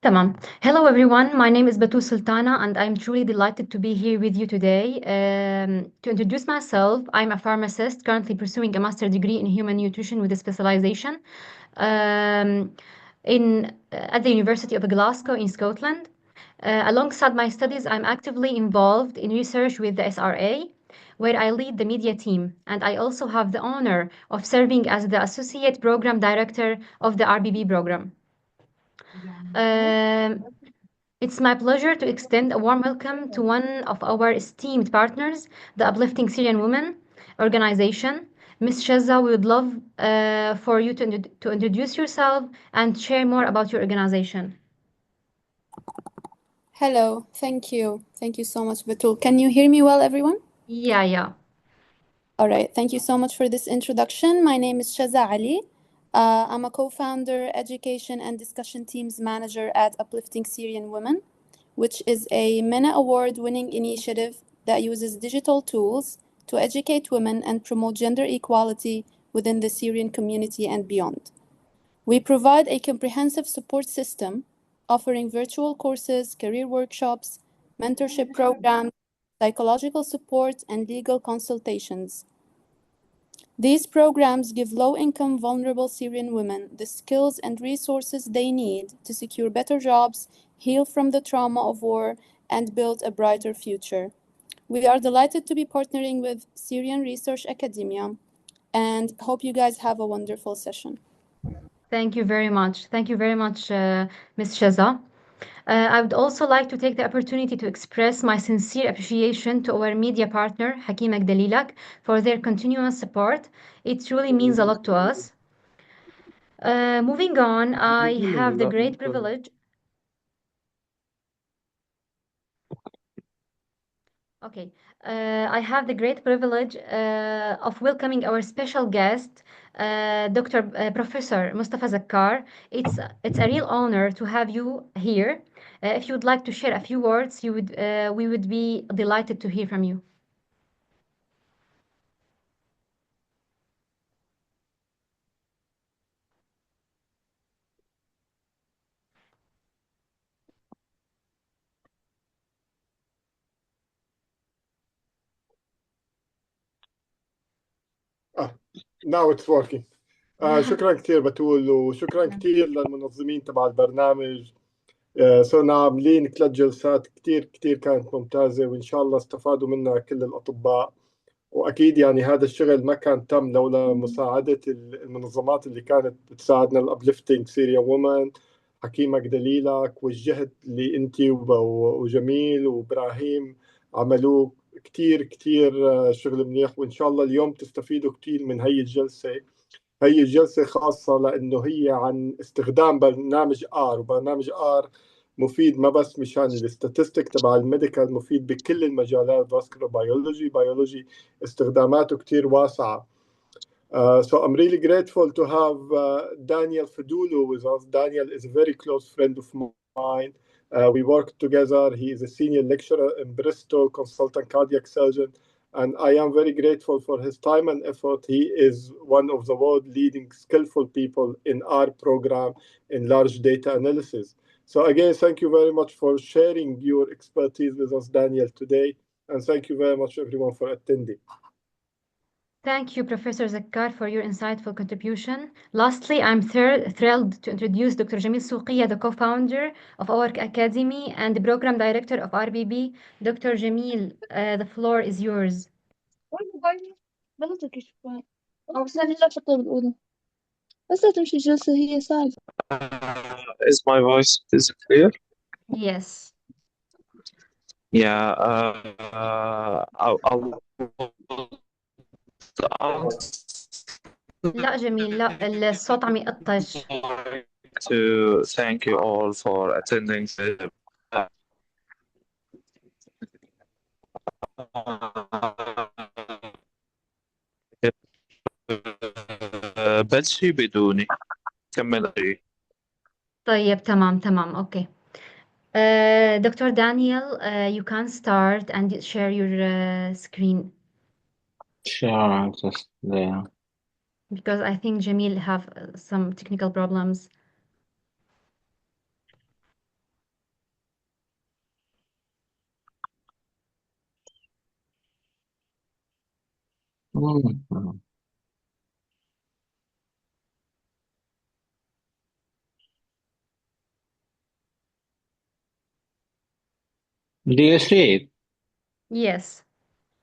تمام. Hello everyone, my name is Batu Sultana and I'm truly delighted to be here with you today. To introduce myself, I'm a pharmacist currently pursuing a master degree in human nutrition with a specialization um, at the University of Glasgow in Scotland. Alongside my studies, I'm actively involved in research with the SRA, where I lead the media team, and I also have the honor of serving as the Associate Program Director of the RBB program. Um, it's my pleasure to extend a warm welcome to one of our esteemed partners, the Uplifting Syrian Women organization. Ms. Shazza, we would love for you to introduce yourself and share more about your organization. Hello, thank you. Thank you so much, Batul. Can you hear me well, everyone? Yeah. All right, thank you so much for this introduction. My name is Shaza Ali. I'm a co-founder, education and discussion teams manager at Uplifting Syrian Women, which is a MENA award-winning initiative that uses digital tools to educate women and promote gender equality within the Syrian community and beyond. We provide a comprehensive support system offering virtual courses, career workshops, mentorship programs, psychological support, and legal consultations. These programs give low-income, vulnerable Syrian women the skills and resources they need to secure better jobs, heal from the trauma of war, and build a brighter future. We are delighted to be partnering with Syrian Research Academia and hope you guys have a wonderful session. Thank you very much. Thank you very much, Ms. Shaza. I would also like to take the opportunity to express my sincere appreciation to our media partner, Hakim Agdalilak, for their continuous support. It truly means a lot to us. Moving on, I have the great privilege. Okay, I have the great privilege of welcoming our special guest, Dr. Professor Mustafa Zakkar. It's a real honor to have you here. If you would like to share a few words, we would be delighted to hear from you. Now it's working. شكرا كثير بتول وشكرا كثير للمنظمين تبع البرنامج. صرنا عاملين 3 جلسات كثير كانت ممتازة، وإن شاء الله استفادوا منها كل الأطباء. وأكيد يعني هذا الشغل ما كان تم لولا مساعدة المنظمات اللي كانت بتساعدنا، الأبليفتنج سيريان وومن، حكيمة دليلك، والجهد اللي أنت وجميل وإبراهيم عملوه كثير شغل منيح. وإن شاء الله اليوم تستفيدوا كثير من هي الجلسة. هي الجلسة خاصة لأنه هي عن استخدام برنامج آر، وبرنامج آر مفيد ما بس مشان الاستاتستيك تبع الميديكال، مفيد بكل المجالات، فاسكولار بيولوجي استخداماته كتير واسعة. So I'm really grateful to have Daniel Fudulu with us. Daniel is a very close friend of mine. We work together. He is a senior lecturer in Bristol, consultant cardiac surgeon, and I am very grateful for his time and effort. He is one of the world leading skillful people in our program in large data analysis. So again, thank you very much for sharing your expertise with us, Daniel, today. And thank you very much, everyone, for attending. Thank you, Professor Zakkar, for your insightful contribution. Lastly, I'm thrilled to introduce Dr. Jamil Souqiya, the co-founder of our academy and the program director of RBB. Dr. Jamil, the floor is yours. Is my voice is it clear? Yes. Yeah, I لا جميل، لا الصوت عم يقطش. to thank you all for attending the بلشي بدوني كمل. طيب تمام اوكي. Dr. Daniel, you can start and share your screen Sure, just there. because I think Jamil have some technical problems. Mhm. Do you see it? Yes.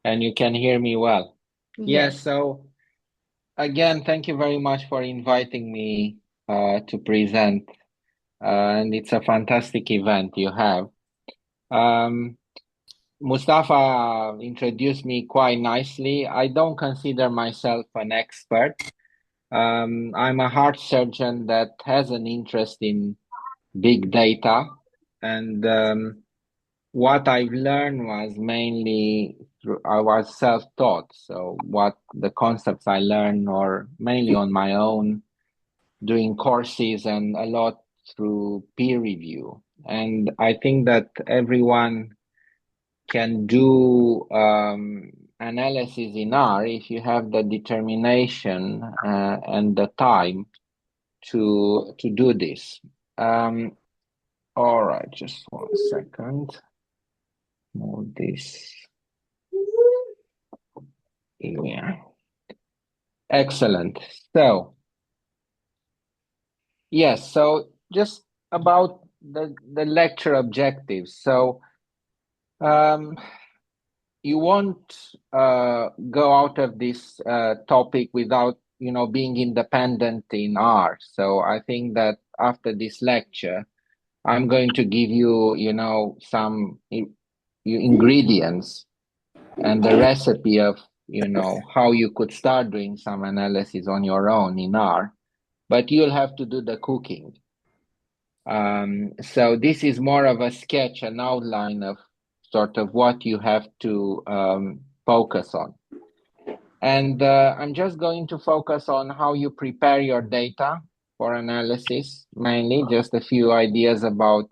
And you can hear me well? Yes, Yes. so again, thank you very much for inviting me to present. And it's a fantastic event you have. Mustafa introduced me quite nicely. I don't consider myself an expert. I'm a heart surgeon that has an interest in big data, and what I've learned was mainly I was self-taught. So what the concepts I learned are mainly on my own, doing courses and a lot through peer review. And I think that everyone can do analysis in R if you have the determination and the time to do this. All right, just 1 second. Move this here. Excellent. So yes, so just about the lecture objectives. So you won't go out of this topic without being independent in R. So I think that after this lecture, I'm going to give you some ingredients and the recipe of how you could start doing some analysis on your own in R, but you'll have to do the cooking. So this is more of a sketch, an outline of sort of what you have to focus on. And I'm just going to focus on how you prepare your data for analysis, mainly just a few ideas about,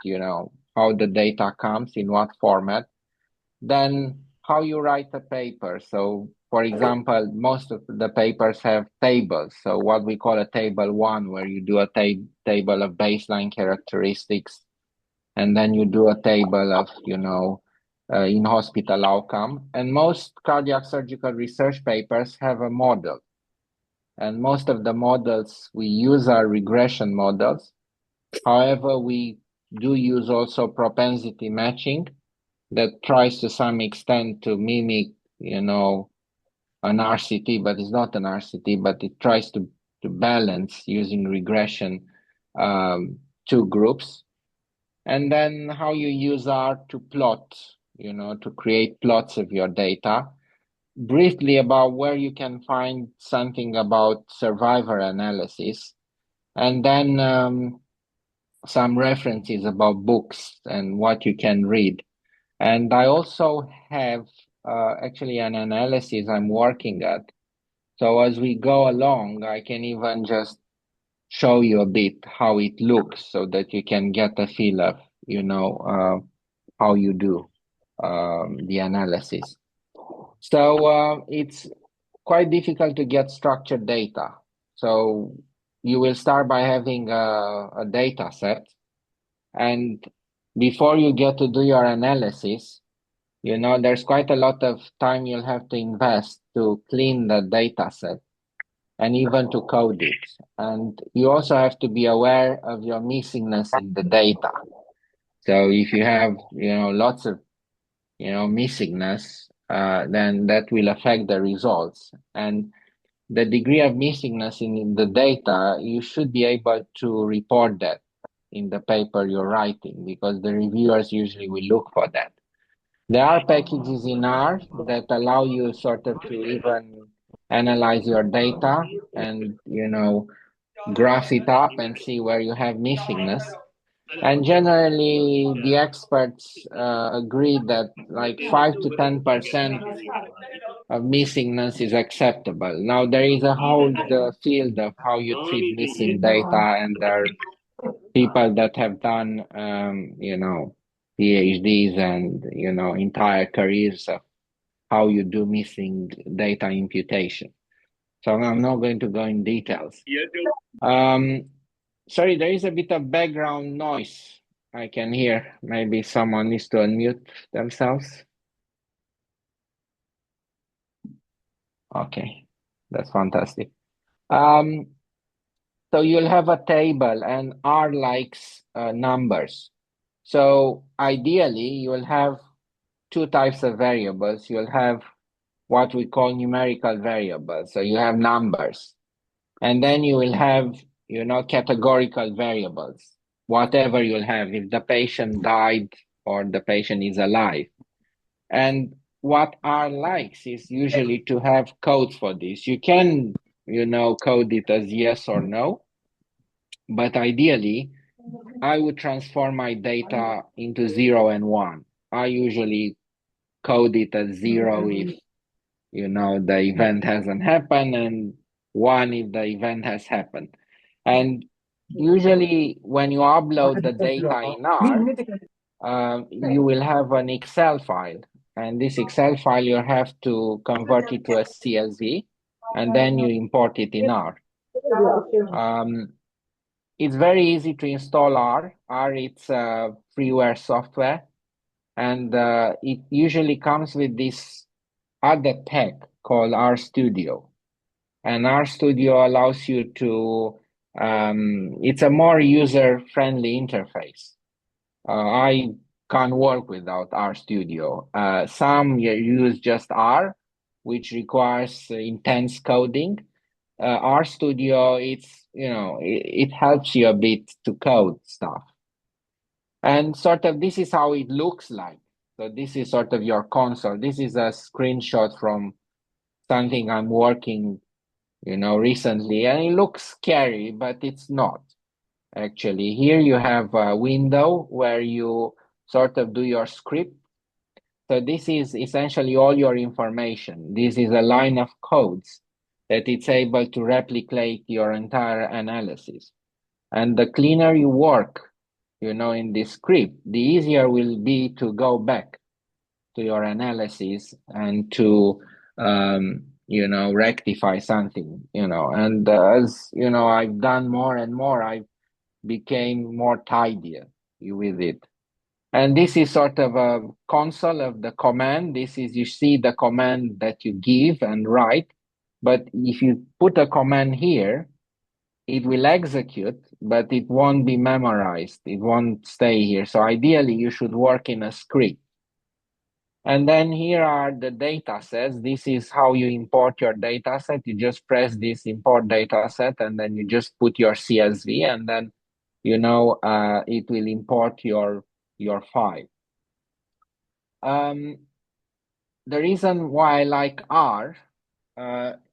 how the data comes, in what format. Then how you write a paper. So for example, most of the papers have tables. So what we call a table 1, where you do a table of baseline characteristics, and then you do a table of, in-hospital outcome. And most cardiac surgical research papers have a model. And most of the models we use are regression models. However, we do use also propensity matching that tries to some extent to mimic, an RCT, but it's not an RCT, but it tries to balance using regression two groups. And then how you use R to plot, to create plots of your data. Briefly about where you can find something about survivor analysis. And then some references about books and what you can read. And I also have actually an analysis I'm working at. So as we go along, I can even just show you a bit how it looks so that you can get a feel of, how you do the analysis. So it's quite difficult to get structured data. So you will start by having a data set. And before you get to do your analysis, there's quite a lot of time you'll have to invest to clean the data set and even to code it. And you also have to be aware of your missingness in the data. So if you have, lots of, missingness, then that will affect the results. And the degree of missingness in the data, you should be able to report that in the paper you're writing, because the reviewers usually will look for that. There are packages in R that allow you sort of to even analyze your data and, graph it up and see where you have missingness. And generally, the experts agree that like 5 to 10% of missingness is acceptable. Now, there is a whole field of how you treat missing data, and there are people that have done, PhDs and, entire careers of how you do missing data imputation. So I'm not going to go in details. Sorry, there is a bit of background noise I can hear. Maybe someone needs to unmute themselves. Okay, that's fantastic. So you'll have a table, and R likes numbers. So ideally, you will have two types of variables. You'll have what we call numerical variables. So you have numbers. And then you will have, categorical variables, whatever you'll have, if the patient died or the patient is alive. And what R likes is usually to have codes for this. You can, code it as yes or no, but ideally, I would transform my data into 0 and 1. I usually code it as 0 if, the event hasn't happened, and 1 if the event has happened. And usually when you upload the data in R, you will have an Excel file. And this Excel file, you have to convert it to a CSV, and then you import it in R. It's very easy to install R. R, it's a freeware software, and it usually comes with this other pack called RStudio. And RStudio allows you to, it's a more user-friendly interface. I can't work without RStudio. Some use just R, which requires intense coding. RStudio, it helps you a bit to code stuff. And sort of this is how it looks like. So this is sort of your console. This is a screenshot from something I'm working, recently, and it looks scary, but it's not. Actually, here you have a window where you sort of do your script. So this is essentially all your information. This is a line of codes that it's able to replicate your entire analysis. And the cleaner you work, in this script, the easier will be to go back to your analysis and to, rectify something, and as, I've done more and more, I became more tidier with it. And this is sort of a console of the command. This is, you see the command that you give and write. But if you put a command here, it will execute, but it won't be memorized. It won't stay here. So ideally, you should work in a script. And then here are the data sets. This is how you import your data set. You just press this import data set, and then you just put your CSV, and then, it will import your file. The reason why I like R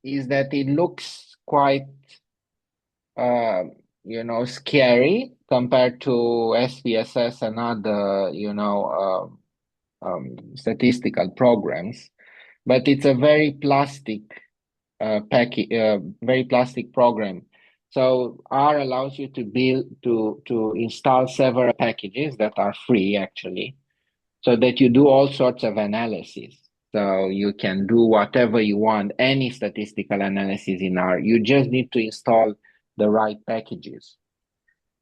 is that it looks quite, scary compared to SPSS and other, statistical programs, but it's a very plastic very plastic program. So R allows you to install several packages that are free actually, so that you do all sorts of analysis. So you can do whatever you want, any statistical analysis in R. You just need to install the right packages.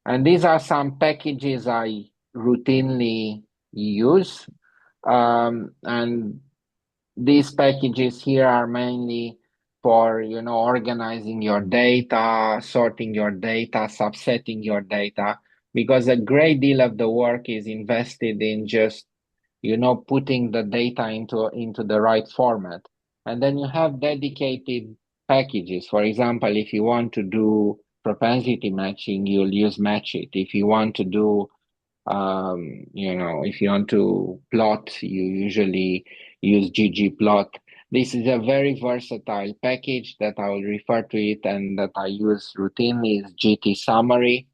And these are some packages I routinely use. And these packages here are mainly for, organizing your data, sorting your data, subsetting your data, because a great deal of the work is invested in just, putting the data into the right format. And then you have dedicated packages. For example, if you want to do propensity matching, you'll use Matchit. If you want to do if you want to plot, you usually use ggplot. This is a very versatile package that I will refer to it and that I use routinely is GT Summary.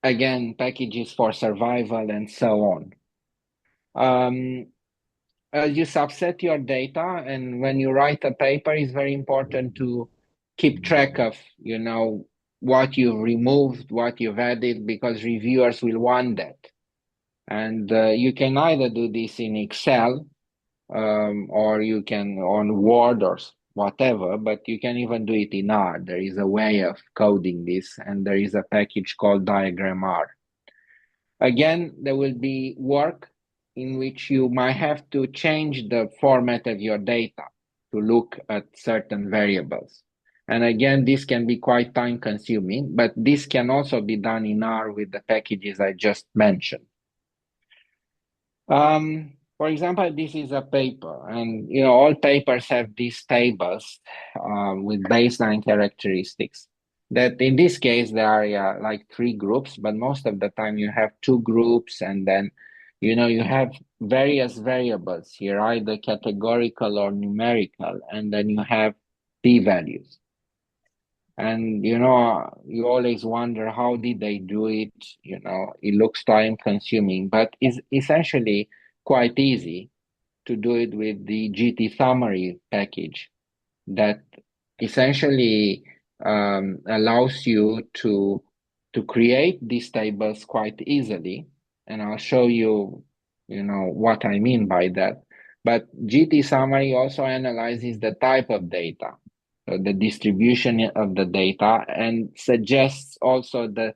Again, packages for survival and so on. As you subset your data, and when you write a paper, it's very important to keep track of, what you've removed, what you've added, because reviewers will want that. And you can either do this in Excel or you can on Word or whatever, but you can even do it in R. There is a way of coding this, and there is a package called Diagram R. Again, there will be work in which you might have to change the format of your data to look at certain variables. And again, this can be quite time consuming, but this can also be done in R with the packages I just mentioned. For example, this is a paper, and all papers have these tables with baseline characteristics. That in this case there are like 3 groups, but most of the time you have 2 groups, and then you have various variables here, either categorical or numerical, and then you have p-values. And you always wonder, how did they do it? It looks time consuming, but it's essentially quite easy to do it with the GT summary package that essentially allows you to create these tables quite easily. And I'll show you, what I mean by that. But GT summary also analyzes the type of data, the distribution of the data, and suggests also the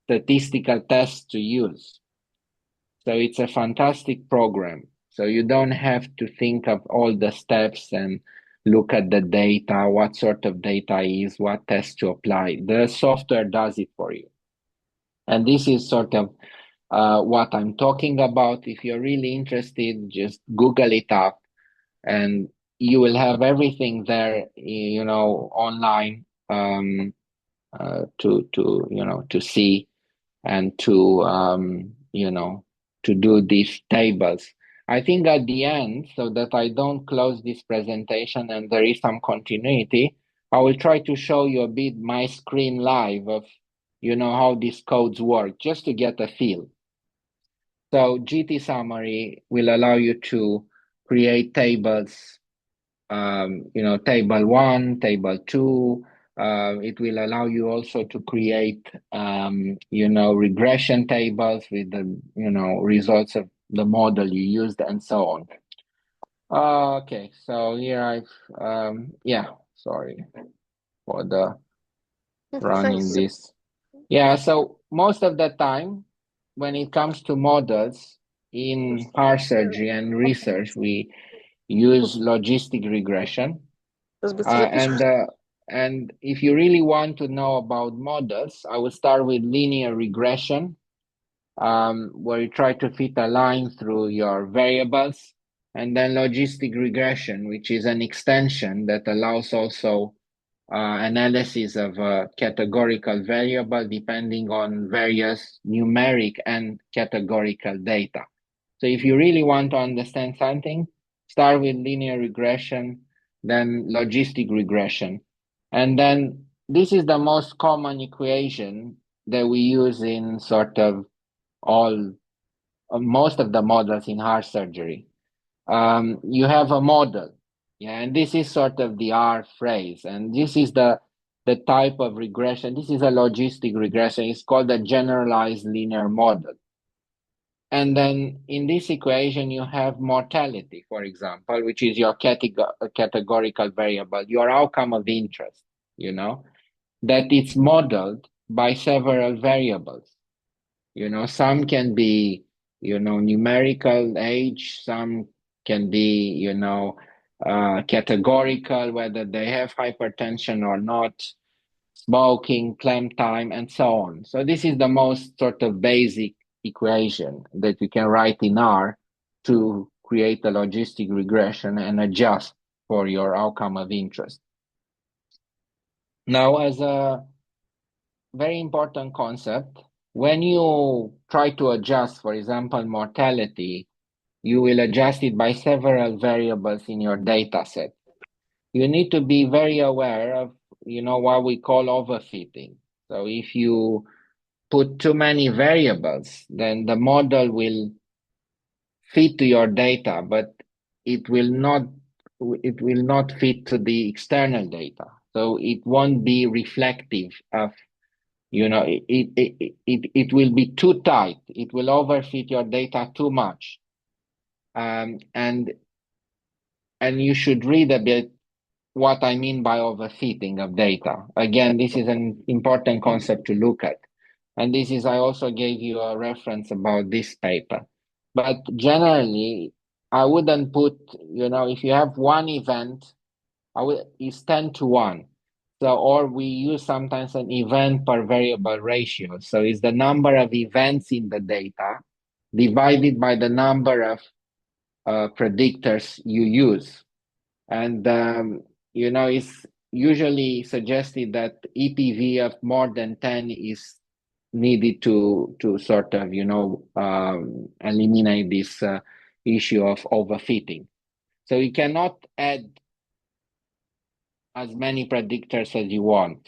statistical tests to use. So it's a fantastic program. So you don't have to think of all the steps and look at the data, what sort of data is, what tests to apply. The software does it for you. And this is sort of what I'm talking about. If you're really interested, just Google it up, and you will have everything there, online to see and to do these tables. I think at the end, so that I don't close this presentation and there is some continuity, I will try to show you a bit my screen live of how these codes work, just to get a feel. So GT summary will allow you to create tables, table 1, table 2. It will allow you also to create, regression tables with the, results of the model you used and so on. Okay, so here sorry for the running this. Yeah, so most of the time, when it comes to models in heart surgery and research, we use logistic regression. And if you really want to know about models, I will start with linear regression, where you try to fit a line through your variables, and then logistic regression, which is an extension that allows also analysis of a categorical variable depending on various numeric and categorical data. So if you really want to understand something, start with linear regression, then logistic regression. And then this is the most common equation that we use in sort of most of the models in heart surgery. You have a model, and this is sort of the R phrase, and this is the type of regression. This is a logistic regression. It's called a generalized linear model. And then in this equation, you have mortality, for example, which is your categorical variable, your outcome of interest, that it's modeled by several variables. Some can be, numerical age, some can be, categorical, whether they have hypertension or not, smoking, clamp time, and so on. So this is the most sort of basic equation that you can write in R to create a logistic regression and adjust for your outcome of interest. Now, as a very important concept, when you try to adjust, for example, mortality, you will adjust it by several variables in your data set. You need to be very aware of, what we call overfitting. So if you put too many variables, then the model will fit to your data, but it will not fit to the external data. So it won't be reflective of, it will be too tight. It will overfit your data too much. And you should read a bit what I mean by overfitting of data. Again, this is an important concept to look at. And this is, I also gave you a reference about this paper. But generally, I wouldn't put, if you have one event, it's 10-1. So, or we use sometimes an event per variable ratio. So it's the number of events in the data divided by the number of predictors you use. And, it's usually suggested that EPV of more than 10 is needed to sort of, eliminate this issue of overfitting. So you cannot add as many predictors as you want.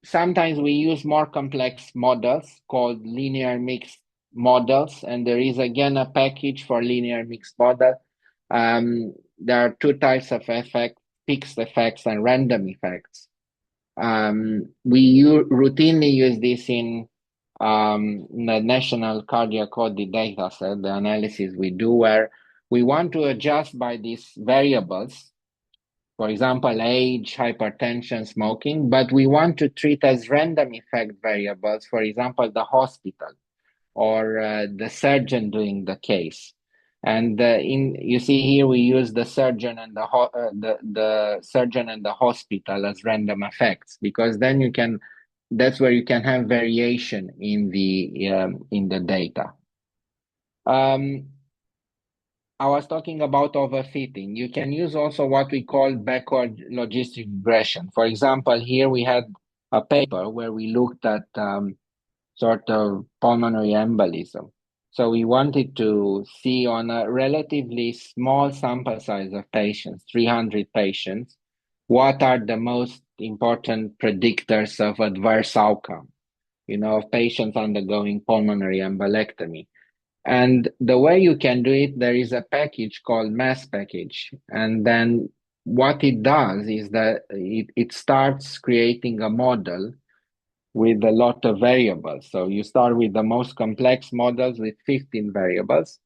Sometimes we use more complex models called linear mixed models, and there is again a package for linear mixed model. There are two types of effects: fixed effects and random effects. We routinely use this in the national cardiac audit data set, the analysis we do, where we want to adjust by these variables, for example, age, hypertension, smoking, but we want to treat as random effect variables, for example, the hospital or the surgeon doing the case. And you see here we use the surgeon and the surgeon and the hospital as random effects, because then that's where you can have variation in the data. I was talking about overfitting. You can use also what we call backward logistic regression. For example, here we had a paper where we looked at sort of pulmonary embolism. So we wanted to see on a relatively small sample size of patients, 300 patients, what are the most important predictors of adverse outcome, of patients undergoing pulmonary embolectomy. And the way you can do it, there is a package called mass package. And then what it does is that it starts creating a model with a lot of variables. So you start with the most complex models with 15 variables.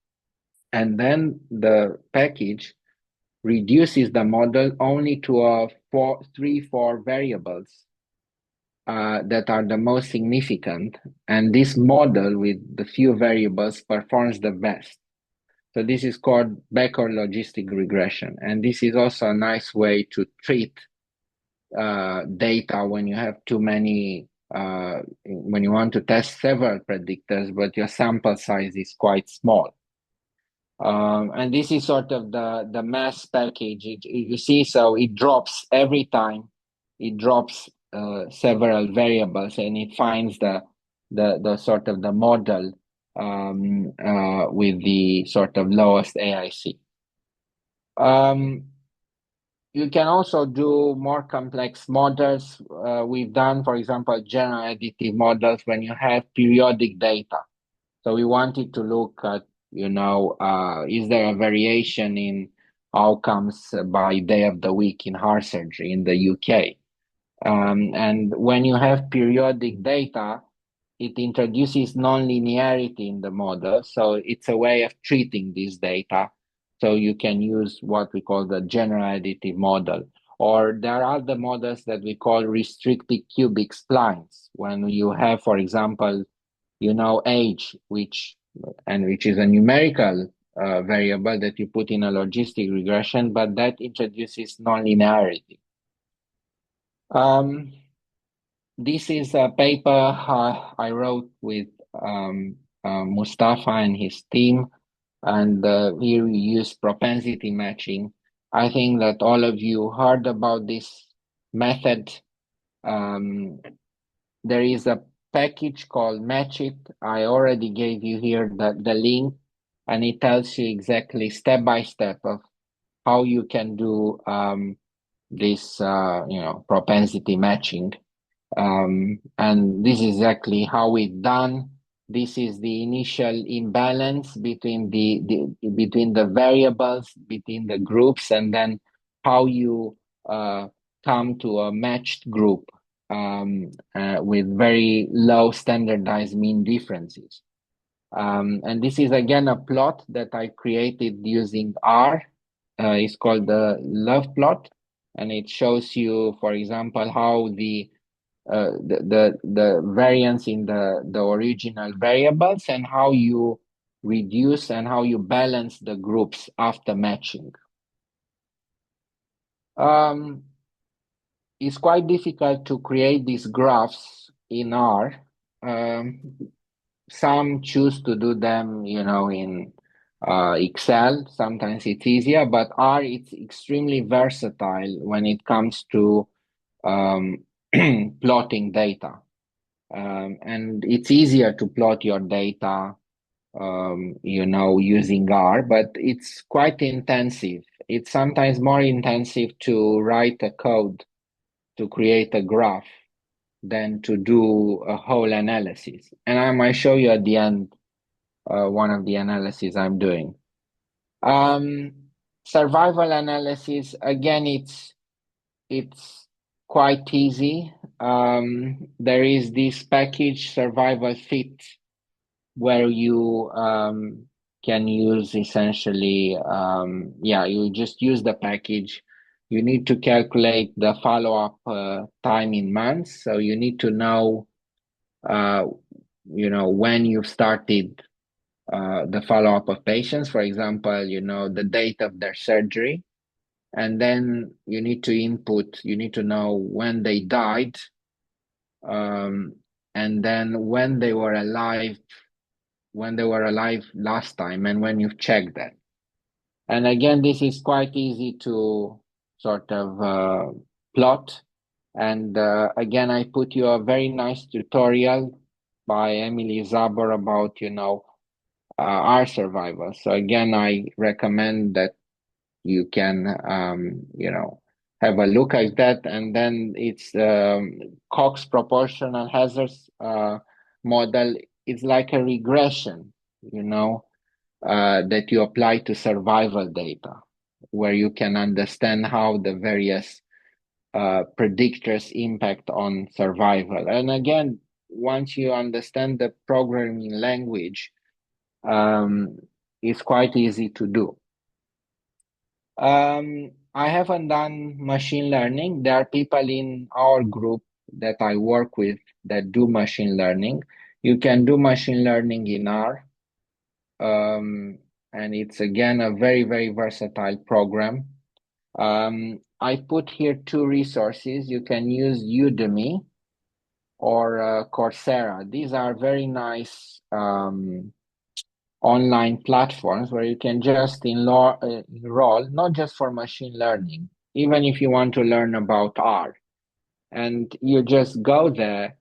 And then the package reduces the model only to 4 variables that are the most significant, and this model with the few variables performs the best. So this is called backward logistic regression, and this is also a nice way to treat data when you have too many, when you want to test several predictors, but your sample size is quite small. And this is sort of the mass package. You see, so it drops every time. It drops several variables, and it finds the sort of the model with the sort of lowest AIC. You can also do more complex models. We've done, for example, general additive models when you have periodic data. So we wanted to look at, is there a variation in outcomes by day of the week in heart surgery in the UK? And when you have periodic data, it introduces non-linearity in the model. So it's a way of treating this data. So you can use what we call the general additive model. Or there are other models that we call restricted cubic splines. When you have, for example, age, which is a numerical variable that you put in a logistic regression, but that introduces non-linearity. This is a paper I wrote with Mustafa and his team, and here we use propensity matching. I think that all of you heard about this method. There is a package called Match It. I already gave you here the link, and it tells you exactly step by step of how you can do this propensity matching. And this is exactly how it's done. This is the initial imbalance between the variables, between the groups, and then how you come to a matched group with very low standardized mean differences. And this is again a plot that I created using R. It's called the love plot, and it shows you, for example, how the the variance in the original variables, and how you reduce and how you balance the groups after matching. It's quite difficult to create these graphs in R. Some choose to do them, in Excel. Sometimes it's easier, but R, it's extremely versatile when it comes to plotting data. And it's easier to plot your data, using R, but it's quite intensive. It's sometimes more intensive to write a code to create a graph than to do a whole analysis. And I might show you at the end one of the analyses I'm doing. Survival analysis, again, it's quite easy. There is this package, Survival Fit, where you can use essentially, you just use the package. You need to calculate the follow-up time in months. So you need to know, when you've started the follow-up of patients, for example, the date of their surgery. And then you need to know when they died, and then when they were alive last time, and when you've checked that. And again, this is quite easy to sort of plot. And again, I put you a very nice tutorial by Emily Zabor about, our survival. So again, I recommend that you can, have a look at that. And then it's Cox proportional hazards model. It's like a regression, that you apply to survival data, where you can understand how the various predictors impact on survival. And again, once you understand the programming language, it's quite easy to do. I haven't done machine learning. There are people in our group that I work with that do machine learning. You can do machine learning in R. And it's, again, a very, very versatile program. I put here 2 resources. You can use Udemy or Coursera. These are very nice online platforms where you can just enroll, not just for machine learning, even if you want to learn about R. And you just go there.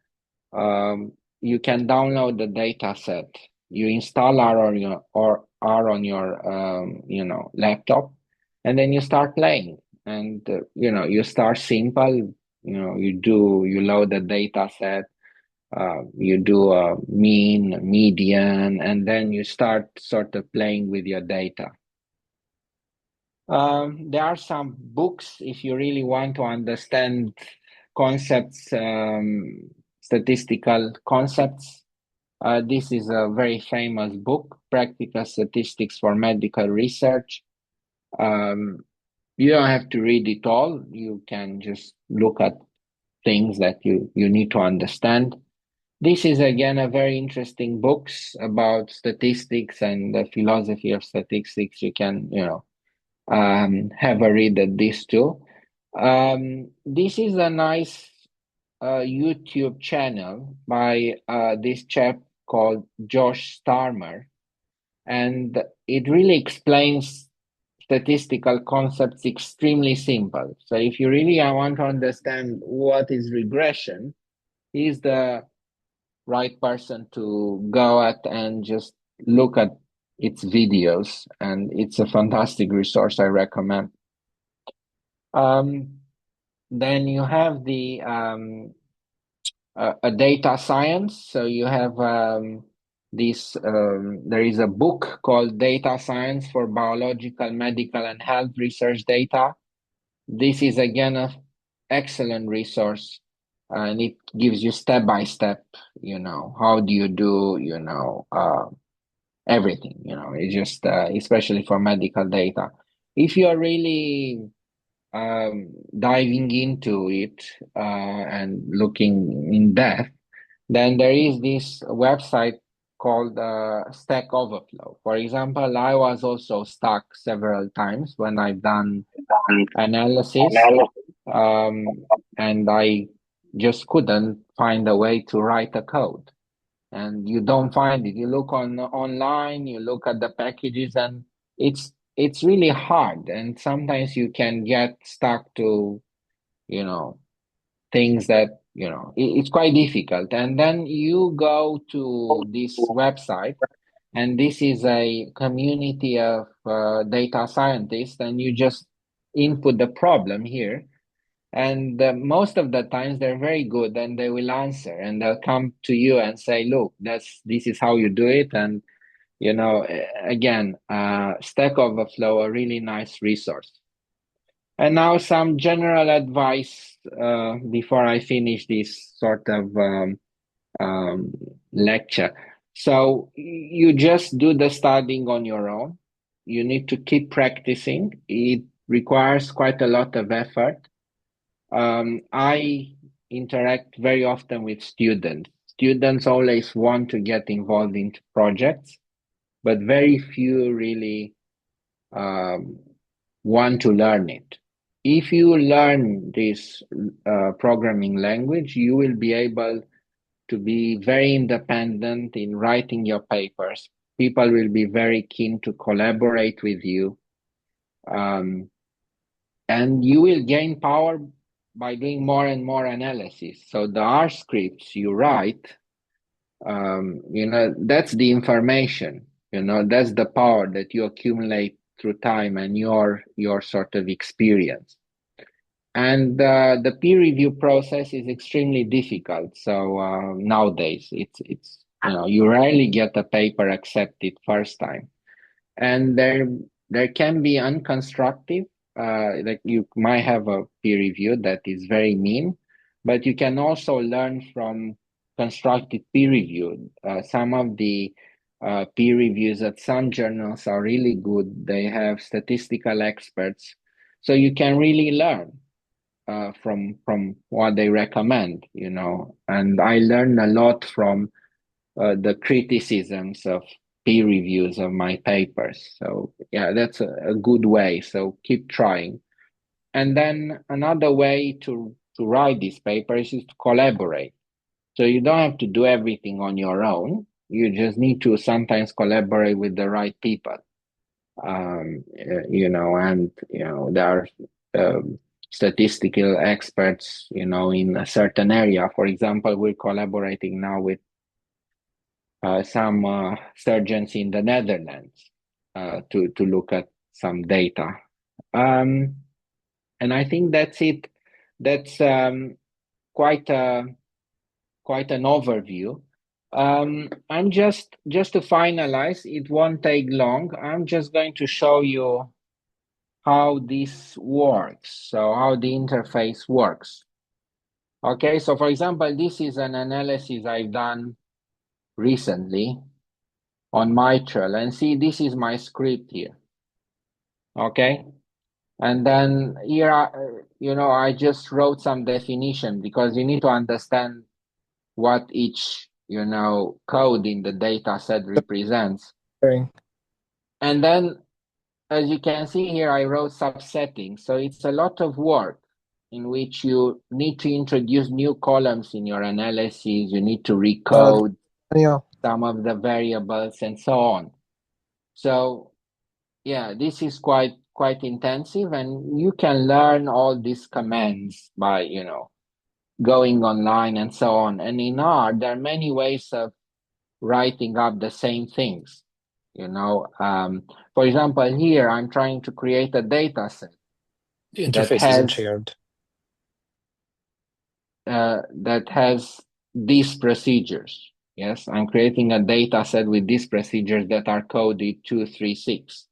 You can download the data set. You install R on your laptop, and then you start playing. And you start simple. You load the data set. You do a mean, median, and then you start sort of playing with your data. There are some books if you really want to understand concepts, statistical concepts. This is a very famous book, Practical Statistics for Medical Research. You don't have to read it all. You can just look at things that you need to understand. This is, again, a very interesting book about statistics and the philosophy of statistics. You can, have a read at this too. This is a nice YouTube channel by this chap called Josh Starmer, and it really explains statistical concepts extremely simple. So if you really want to understand what is regression, he's the right person to go at and just look at its videos, and it's a fantastic resource. I recommend. Then you have the a data science. So you have this. There is a book called Data Science for Biological, Medical, and Health Research Data. This is, again, an excellent resource. And it gives you step by step, how do you do, everything, it's just, especially for medical data. If you are really diving into it and looking in depth, then there is this website called Stack Overflow. For example, I was also stuck several times when I've done analysis, and I just couldn't find a way to write a code. And you don't find it. You look online, you look at the packages, and it's really hard. And sometimes you can get stuck to, things that, it's quite difficult. And then you go to this website, and this is a community of data scientists, and you just input the problem here. And most of the times they're very good, and they will answer, and they'll come to you and say, look, this is how you do it. And, again, Stack Overflow, a really nice resource. And now some general advice before I finish this sort of lecture. So you just do the studying on your own. You need to keep practicing. It requires quite a lot of effort. I interact very often with students. Students always want to get involved in projects, but very few really want to learn it. If you learn this programming language, you will be able to be very independent in writing your papers. People will be very keen to collaborate with you. And you will gain power by doing more and more analysis. So the R scripts you write, that's the information, that's the power that you accumulate through time and your sort of experience. And the peer review process is extremely difficult. So nowadays, it's you rarely get a paper accepted first time, and there can be unconstructive. Like you might have a peer review that is very mean, but you can also learn from constructive peer review. Some of the peer reviews at some journals are really good. They have statistical experts, so you can really learn from what they recommend, and I learned a lot from the criticisms of peer reviews of my papers. So yeah, that's a good way. So keep trying. And then another way to write these papers is to collaborate. So you don't have to do everything on your own. You just need to sometimes collaborate with the right people. And there are statistical experts, in a certain area. For example, we're collaborating now with some surgeons in the Netherlands to look at some data. And I think that's it. That's quite an overview. I'm just to finalize, it won't take long. I'm just going to show you how this works, so how the interface works. Okay, so for example, this is an analysis I've done recently on mitral, and see, this is my script here. Okay, and then here, I just wrote some definition because you need to understand what each, code in the data set represents. Okay. And then, as you can see here, I wrote subsettings. So it's a lot of work in which you need to introduce new columns in your analysis. You need to recode some of the variables and so on. So yeah, this is quite intensive, and you can learn all these commands by, going online and so on. And in R, there are many ways of writing up the same things. For example, here I'm trying to create a data set. The interface isn't shared. That has these procedures. Yes, I'm creating a data set with these procedures that are coded 236.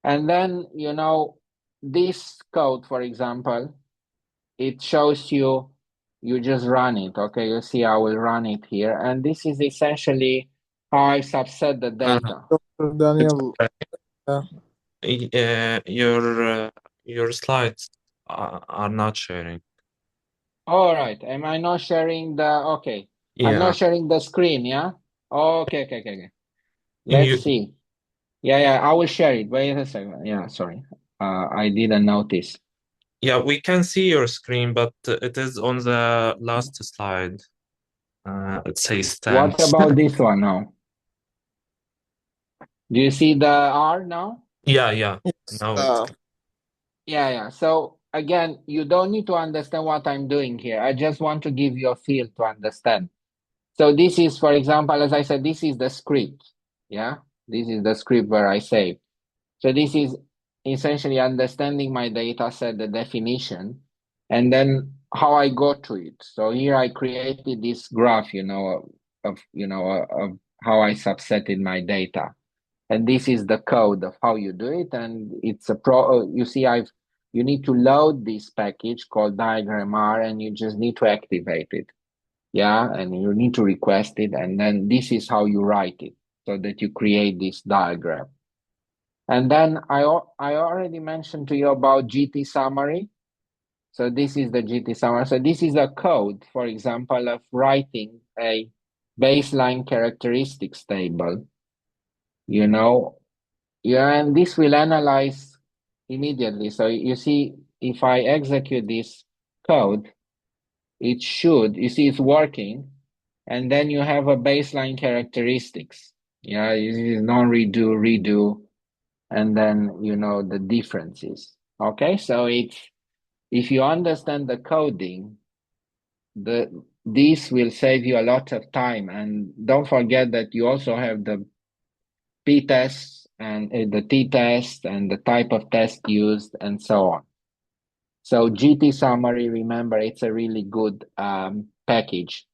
And then, this code, for example, it shows you just run it. Okay, you see, I will run it here. And this is essentially how I subset the data. Daniel, your slides are not sharing. All right. Am I not sharing the? Okay. I'm Yeah. not sharing the screen. Yeah. Okay. Let's see. Yeah. I will share it. Wait a second. Yeah. Sorry. I didn't notice. Yeah, we can see your screen, but it is on the last slide. It says 10. What about this one now? Do you see the R now? Yeah. Now it's Yeah. So again, you don't need to understand what I'm doing here. I just want to give you a feel to understand. So this is, for example, as I said, this is the script. Yeah. This is the script where I save. So this is essentially understanding my data set, the definition, and then how I go to it. So here I created this graph, of how I subsetted my data. And this is the code of how you do it. And it's you see, you need to load this package called diagram R, and you just need to activate it. Yeah. And you need to request it. And then this is how you write it so that you create this diagram. And then I already mentioned to you about GT summary. So this is the GT summary. So this is a code, for example, of writing a baseline characteristics table, and this will analyze immediately. So you see, if I execute this code, you see it's working. And then you have a baseline characteristics. Yeah, it is non-redo, redo. And then the differences. Okay, so if you understand the coding, this will save you a lot of time. And don't forget that you also have the p-test and the t-test and the type of test used and so on. So GT summary, remember, it's a really good package.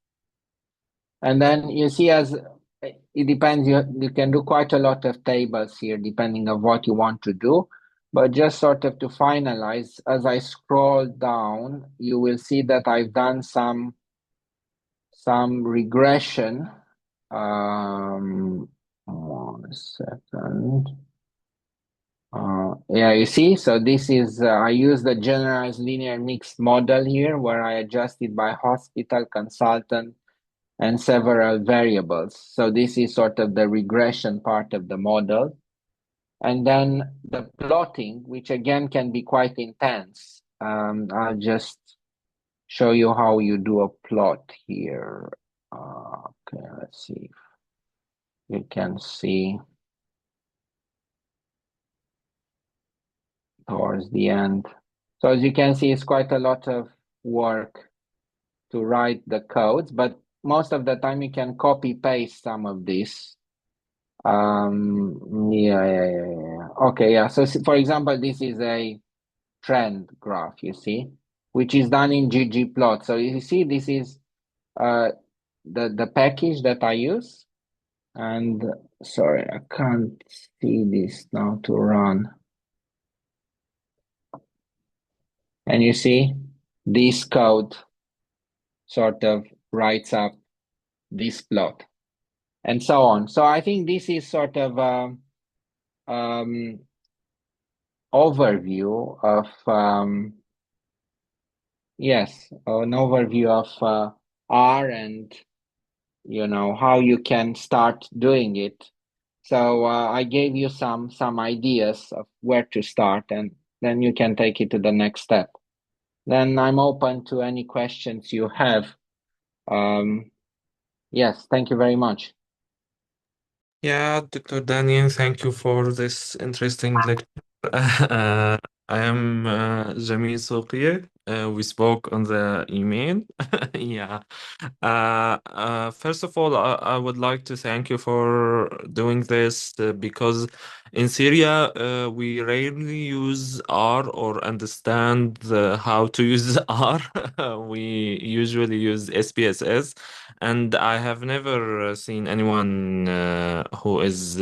And then you see, as it depends, you can do quite a lot of tables here depending on what you want to do. But just sort of to finalize, as I scroll down, you will see that I've done some regression. 1 second. Yeah, you see, so this is, I use the generalized linear mixed model here where I adjusted by hospital, consultant, and several variables. So this is sort of the regression part of the model. And then the plotting, which again can be quite intense. I'll just show you how you do a plot here. Okay, let's see if you can see towards the end. So as you can see, it's quite a lot of work to write the codes, but most of the time you can copy paste some of this. Okay, yeah. So for example, this is a trend graph, you see, which is done in ggplot. So you see, this is the package that I use. And sorry, I can't see this now to run. And you see, this code sort of writes up this plot and so on. So I think this is sort of overview of an overview of R and how you can start doing it. So I gave you some ideas of where to start, and then you can take it to the next step. Then I'm open to any questions you have. Yes, thank you very much. Yeah, Dr. Daniel, thank you for this interesting lecture. I am Jamil Souqi. We spoke on the email. Yeah. First of all, I would like to thank you for doing this because in Syria, we rarely use R or understand how to use R. We usually use SPSS, and I have never seen anyone who is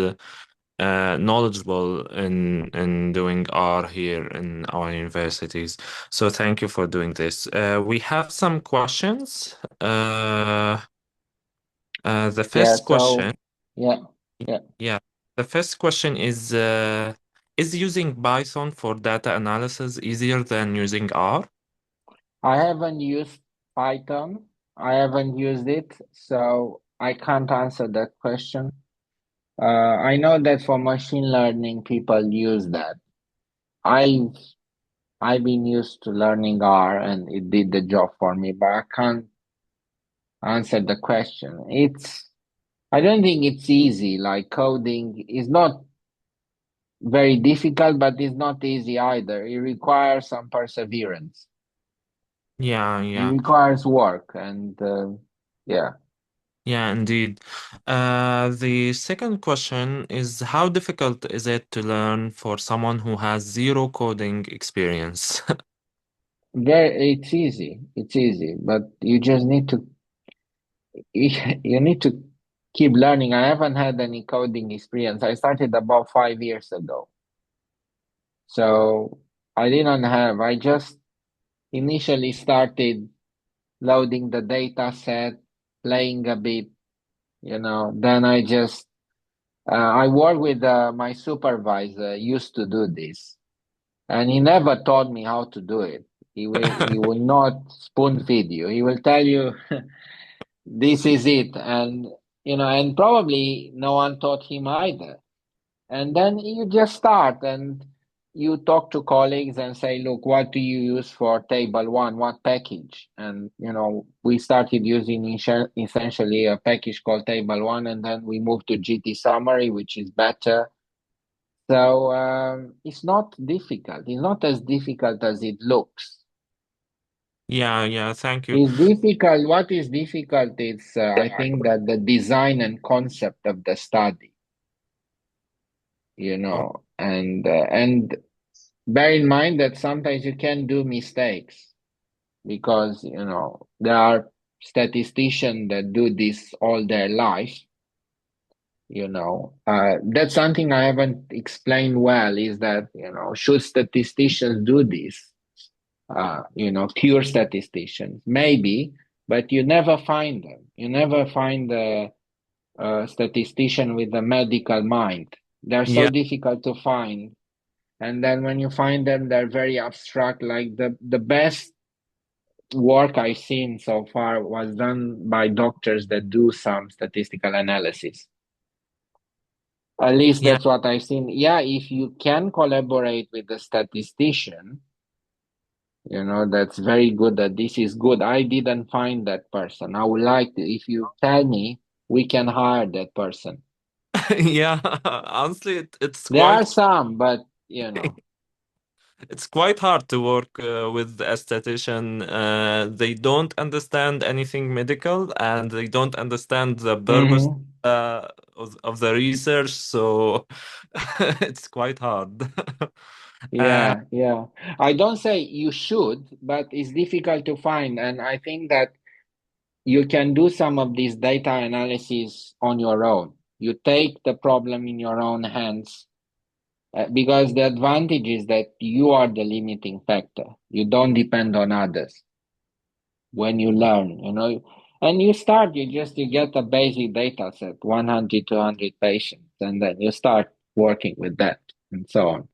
knowledgeable in doing R here in our universities. So thank you for doing this. We have some questions. The first question. Yeah. Yeah. The first question is Is using Python for data analysis easier than using R? I haven't used Python. I haven't used it, so I can't answer that question. I know that for machine learning, people use that. I've been used to learning R and it did the job for me, but I can't answer the question. I don't think it's easy. Like coding is not very difficult, but it's not easy either. It requires some perseverance. Yeah, It yeah. requires work and yeah. Yeah, indeed. The second question is how difficult is it to learn for someone who has zero coding experience? It's easy. It's easy, but you just need to you need to keep learning. I haven't had any coding experience. I started about 5 years ago. So I just initially started loading the data set, playing a bit, then I work with my supervisor, used to do this, and he never taught me how to do it. He will not spoon feed you. He will tell you, this is it. And probably no one taught him either. And then you just start and you talk to colleagues and say, look, what do you use for table one? What package? And, we started using essentially a package called table one, and then we moved to GT summary, which is better. So it's not difficult. It's not as difficult as it looks. Yeah, thank you. It's difficult. What is difficult is, I think, that the design and concept of the study, and bear in mind that sometimes you can do mistakes because, there are statisticians that do this all their life. That's something I haven't explained well is that, should statisticians do this? Pure statisticians, maybe, but you never find them. You never find a statistician with a medical mind. They're so difficult to find. And then when you find them, they're very abstract. Like the best work I've seen so far was done by doctors that do some statistical analysis. At least that's what I've seen. Yeah, if you can collaborate with a statistician, that's very good, that this is good. I didn't find that person. I would like to, if you tell me, we can hire that person. Yeah, honestly, it's There quite are some, but it's quite hard to work with a statistician. They don't understand anything medical and they don't understand the purpose of the research, so it's quite hard. Yeah. I don't say you should, but it's difficult to find. And I think that you can do some of these data analysis on your own. You take the problem in your own hands because the advantage is that you are the limiting factor. You don't depend on others when you learn, and you get a basic data set, 100, 200 patients, and then you start working with that and so on.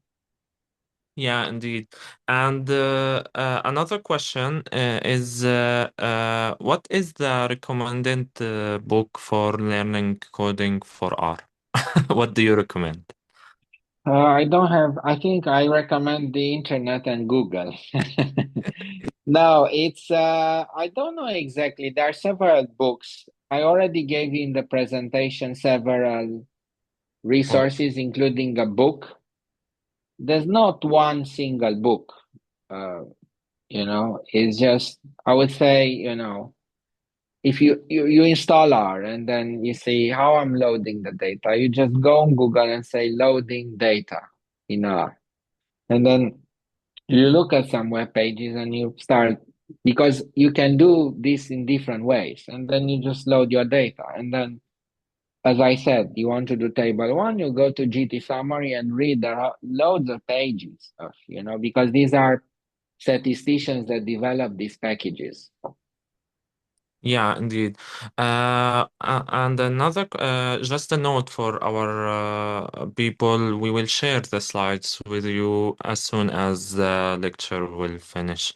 Yeah, indeed. And another question is what is the recommended book for learning coding for R? What do you recommend? I think I recommend the internet and Google. No, I don't know exactly. There are several books. I already gave you in the presentation several resources, including a book. There's not one single book. It's just, I would say, if you install R and then you see how I'm loading the data, you just go on Google and say loading data in R. And then you look at some web pages and you start, because you can do this in different ways. And then you just load your data. And then, as I said, you want to do table one, you go to GT summary and read. There are loads of pages of, because these are statisticians that develop these packages. Yeah, indeed. And another, just a note for our people, we will share the slides with you as soon as the lecture will finish.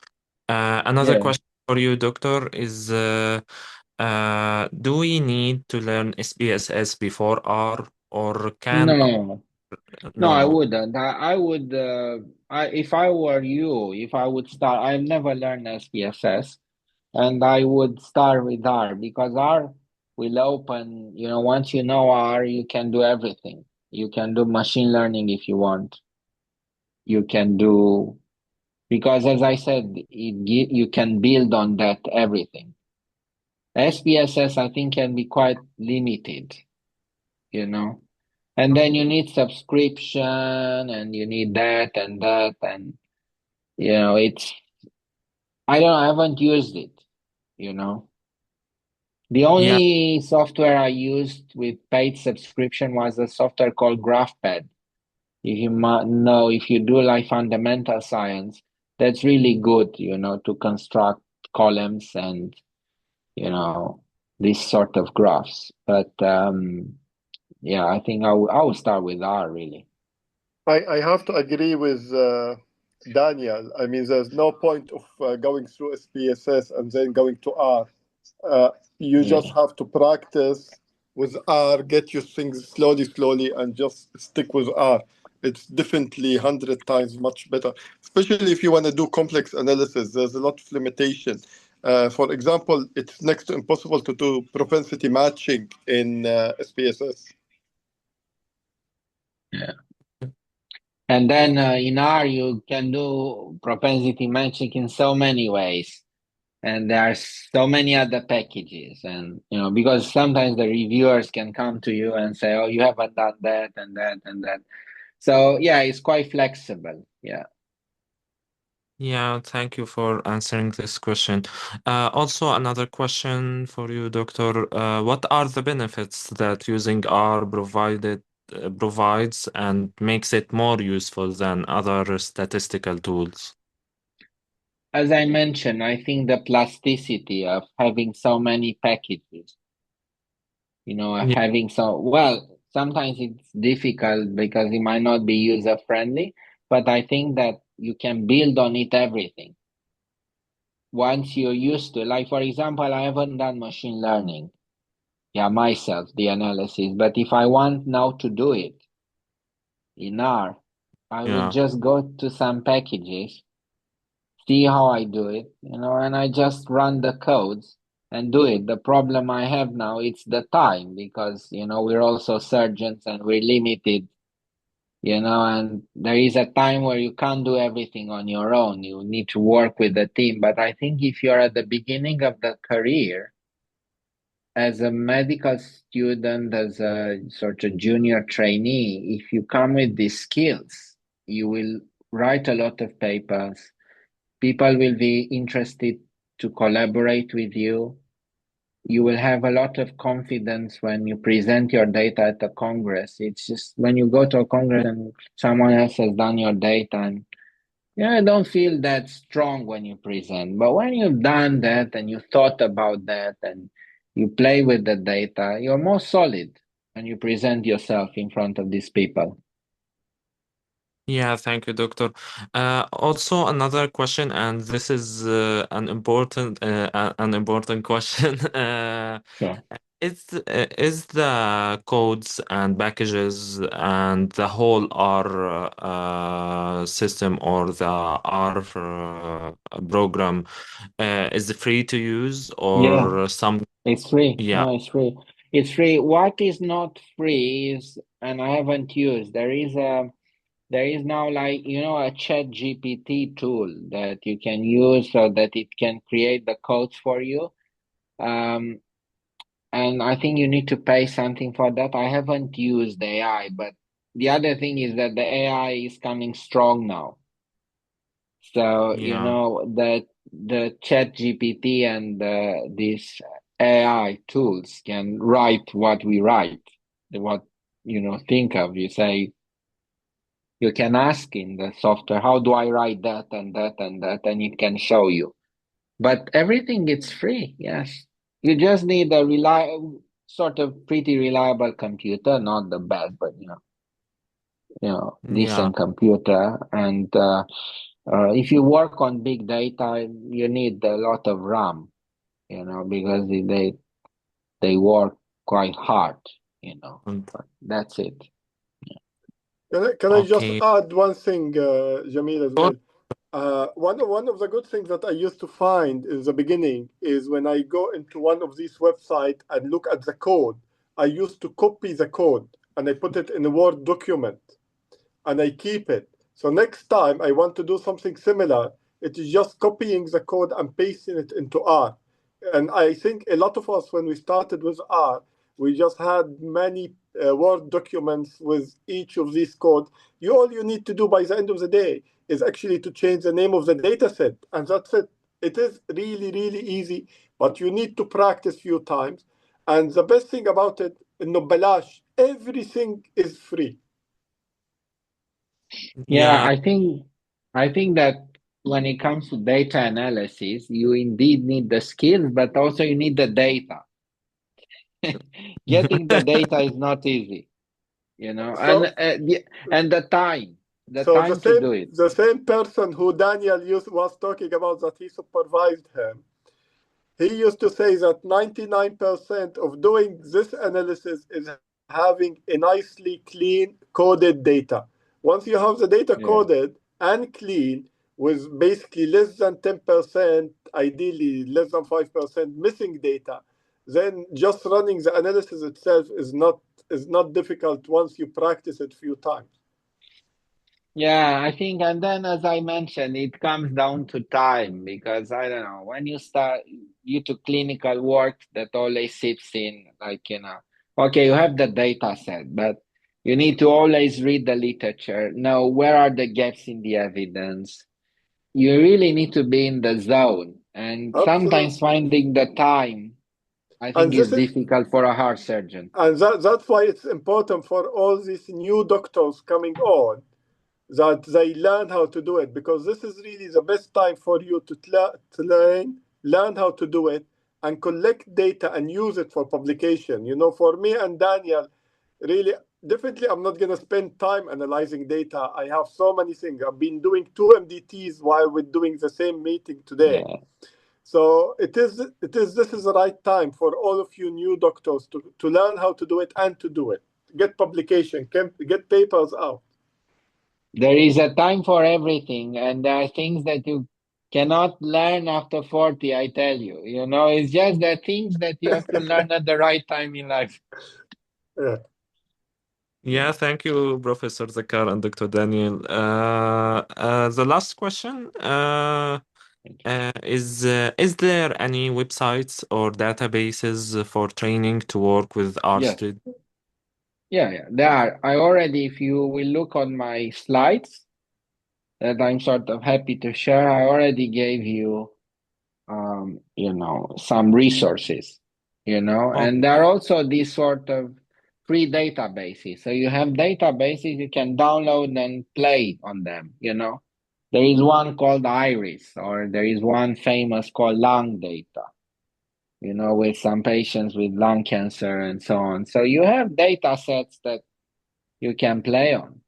Another Yeah. question for you, Doctor, is do we need to learn SPSS before R, or can No, I no? wouldn't. I would, if I were you, if I would start, I've never learned SPSS, and I would start with R because R will open, once you know R, you can do everything. You can do machine learning if you want. You can do, because as I said, you can build on that everything. SPSS, I think, can be quite limited, and then you need subscription and you need that and that. And, I haven't used it, The Yeah, only software I used with paid subscription was a software called GraphPad. If you know, if you do like fundamental science, that's really good, to construct columns and, this sort of graphs. But yeah, I think I will start with R really. I have to agree with Daniel. I mean, there's no point of going through SPSS and then going to R. You just have to practice with R, get your things slowly, and just stick with R. It's definitely 100 times much better, especially if you want to do complex analysis. There's a lot of limitation. For example, it's next to impossible to do propensity matching in SPSS. Yeah. And then in R, you can do propensity matching in so many ways. And there are so many other packages. And, because sometimes the reviewers can come to you and say, oh, you haven't done that and that and that. So, yeah, it's quite flexible. Yeah. Yeah, thank you for answering this question. Also, another question for you, Doctor. What are the benefits that using R provides and makes it more useful than other statistical tools? As I mentioned, I think the plasticity of having so many packages, Yeah, sometimes it's difficult because it might not be user friendly, but I think that you can build on it everything. Once you're used to, like, for example, I haven't done machine learning, myself, the analysis, but if I want now to do it in R, I would yeah, just go to some packages, see how I do it, and I just run the codes and do it. The problem I have now, it's the time because, we're also surgeons and we're limited, and there is a time where you can't do everything on your own. You need to work with the team. But I think if you're at the beginning of the career, as a medical student, as a sort of junior trainee, if you come with these skills, you will write a lot of papers. People will be interested to collaborate with you. You will have a lot of confidence when you present your data at a congress. It's just when you go to a congress and someone else has done your data, and I don't feel that strong when you present. But when you've done that and you thought about that and you play with the data, you're more solid when you present yourself in front of these people. yeah, thank you, Doctor. Also, another question, and this is an important question. Sure. Is the codes and packages and the whole R system or the R program is it free to use Yeah, or some? it's free. Yeah, No, it's free. It's free. What is not free is, and I haven't used, there is now, like, a chat GPT tool that you can use so that it can create the codes for you. And I think you need to pay something for that. I haven't used AI, but the other thing is that the AI is coming strong now. So, yeah, that the chat GPT and these AI tools can write what we write, what, think of. You say, you can ask in the software, how do I write that and that and that, and it can show you. But everything is free, yes. You just need a sort of pretty reliable computer, not the best, but decent computer. And if you work on big data, you need a lot of RAM, because they work quite hard, But that's it. Can I just add one thing, Jamil, as well? One of the good things that I used to find in the beginning is when I go into one of these websites and look at the code, I used to copy the code and I put it in a Word document and I keep it. So next time I want to do something similar, it is just copying the code and pasting it into R. And I think a lot of us, when we started with R, we just had many Word documents with each of these codes. All you need to do by the end of the day is actually to change the name of the data set, and that's it. It is really, really easy, but you need to practice a few times. And the best thing about it, no balash, everything is free. Yeah, I think that when it comes to data analysis, you indeed need the skills, but also you need the data. Getting the data is not easy, and the time. To do it. The same person who Daniel was talking about that he supervised him, he used to say that 99% of doing this analysis is having a nicely clean coded data. Once you have the data coded and clean with basically less than 10%, ideally less than 5% missing data, then just running the analysis itself is not difficult once you practice it a few times. Yeah, I think, and then as I mentioned, it comes down to time, because I don't know, when you start due to clinical work that always sits in, okay, you have the data set, but you need to always read the literature, know where are the gaps in the evidence. You really need to be in the zone, and sometimes finding the time, I think, is difficult for a heart surgeon. And that's why it's important for all these new doctors coming on, that they learn how to do it, because this is really the best time for you to learn how to do it and collect data and use it for publication. For me and Daniel, really, definitely I'm not going to spend time analyzing data. I have so many things. I've been doing 2 MDTs while we're doing the same meeting today. Yeah. So this is the right time for all of you new doctors to learn how to do it and to do it. Get publication, get papers out. There is a time for everything, and there are things that you cannot learn after 40, I tell you. It's just the things that you have to learn at the right time in life. Yeah, thank you, Professor Zakkar and Dr. Daniel. The last question is there any websites or databases for training to work with our students? Yeah, there are. If you will look on my slides that I'm sort of happy to share, I already gave you, some resources, and there are also these sort of free databases. So you have databases you can download and play on them, There is one called Iris, or there is one famous called Lung Data, with some patients with lung cancer and so on. So you have data sets that you can play on.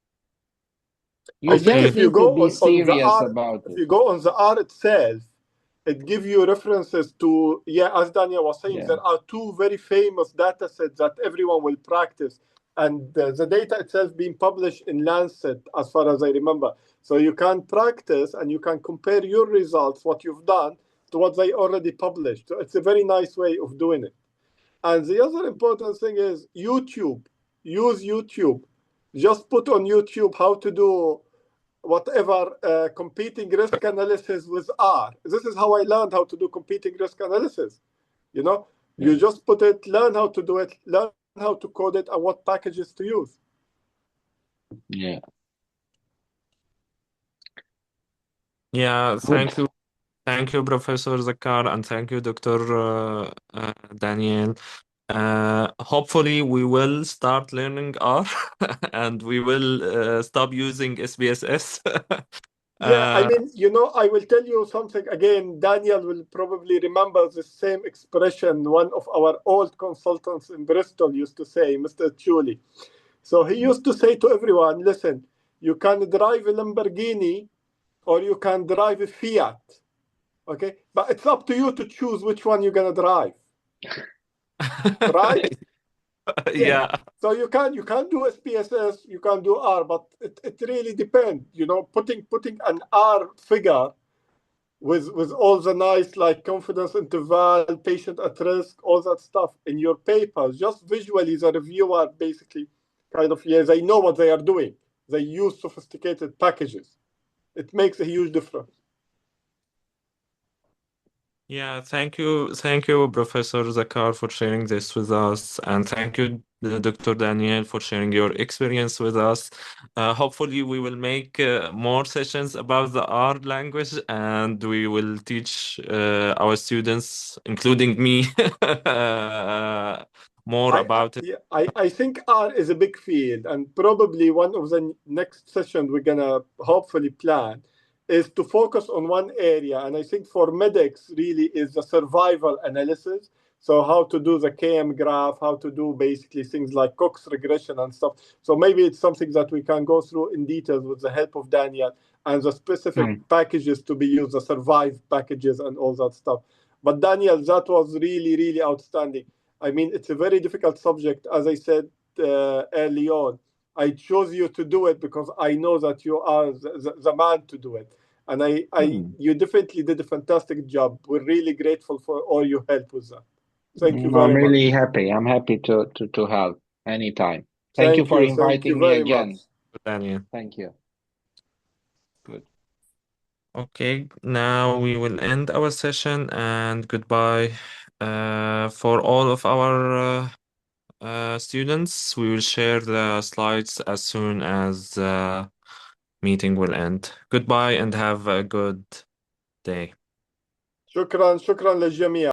I think if you go on the R itself, it gives you references to, as Daniel was saying, there are 2 very famous data sets that everyone will practice. And the data itself being published in Lancet, as far as I remember. So you can practice and you can compare your results, what you've done, to what they already published. So it's a very nice way of doing it. And the other important thing is YouTube. Use YouTube. Just put on YouTube how to do whatever competing risk analysis with R. This is how I learned how to do competing risk analysis. You just put it, learn how to do it, learn how to code it, and what packages to use. Yeah, thank you. Thank you, Professor Zakkar, and thank you, Dr. Daniel. Hopefully, we will start learning R and we will stop using SPSS. I mean, I will tell you something again. Daniel will probably remember the same expression one of our old consultants in Bristol used to say, Mr. Chuli. So he used to say to everyone, listen, you can drive a Lamborghini or you can drive a Fiat. Okay, but it's up to you to choose which one you're gonna drive. Right? Yeah. So you can do SPSS, you can do R, but it really depends. Putting an R figure with all the nice like confidence interval, patient at risk, all that stuff in your papers, just visually the reviewer basically kind of they know what they are doing. They use sophisticated packages. It makes a huge difference. Yeah, thank you, Professor Zakkar, for sharing this with us, and thank you, Dr. Daniel, for sharing your experience with us. Hopefully, we will make more sessions about the R language, and we will teach our students, including me, more about it. I think R is a big field, and probably one of the next sessions we're gonna hopefully plan is to focus on one area. And I think for medics really is the survival analysis. So how to do the KM graph, how to do basically things like Cox regression and stuff. So maybe it's something that we can go through in detail with the help of Daniel and the specific packages to be used, the survive packages and all that stuff. But Daniel, that was really, really outstanding. I mean, it's a very difficult subject. As I said early on, I chose you to do it because I know that you are the man to do it. And you definitely did a fantastic job. We're really grateful for all your help with that. Thank you very much. I'm really happy. I'm happy to help anytime. Thank you for inviting me again. Daniel. Thank you. Good. Okay, now we will end our session and goodbye for all of our students. We will share the slides as soon as the meeting will end. Goodbye and have a good day. شكرا للجميع.